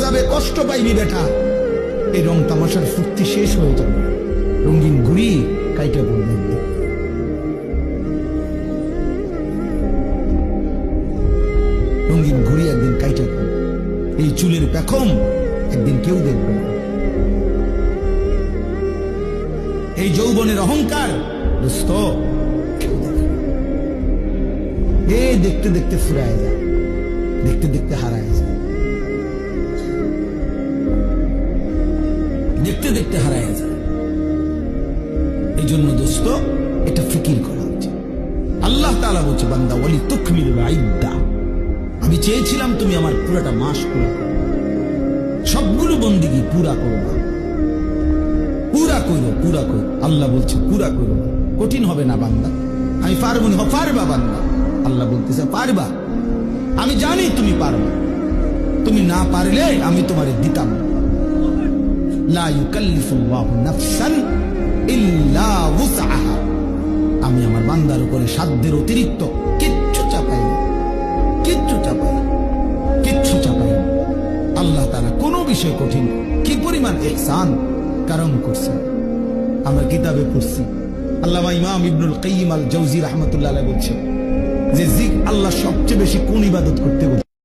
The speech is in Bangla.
আযাবে কষ্ট পাইবি বেটা। এই রং তামাশার ফুর্তি শেষ হয়ে যাবে, রঙিন ঘুড়ি কাইটা পড়বে। রঙিন ঘুড়ি একদিন কাইটা পড়বে, এই চুলের পেখম একদিন কেউ দেখবে না। এই যৌবনের অহংকার দোস্ত কেউ দেখবে না। দেখতে দেখতে ফুরায় যায়, দেখতে দেখতে হারায় যায়, দেখতে দেখতে হারায় যায়। এই জন্য দোস্ত এটা ফিকির করা উচিত। আল্লাহ তাআলা বলছে, বান্দা ওয়ালি তুকমিলুল ইদ্দা, আমি চেয়েছিলাম তুমি আমার পুরাটা মাস পুরা করো, সবগুলো বন্দিগি পুরা করবা, পুরা করো, পুরা করো। আল্লাহ বলছে পুরা করো, কঠিন হবে না বান্দা, আমি পারবো না। পারবা বান্দা, আল্লাহ বলতেছে পারবা, আমি জানি তুমি পারবা, তুমি না পারলে আমি তোমারে দিতাম। লা ইউকাল্লিফুল্লাহু নাফসান ইল্লা উসআহা, আমি আমার বান্দার উপরে সাধ্যের অতিরিক্ত কিচ্ছু চাপাই না, কিচ্ছু চাপাই না, কিচ্ছু চাপাই না। আল্লাহ তাআলা কোনো বিষয় কঠিন কি পরিমাণ ইহসান কারণ করছে আমরা কিতাবে পড়ছি। আল্লামা ইমাম ইবনুল কাইয়িম আল জাওজি রাহমাতুল্লাহ আলাইহি বলছেন যে আল্লাহ সবচেয়ে বেশি কোন ইবাদত করতে বলছে?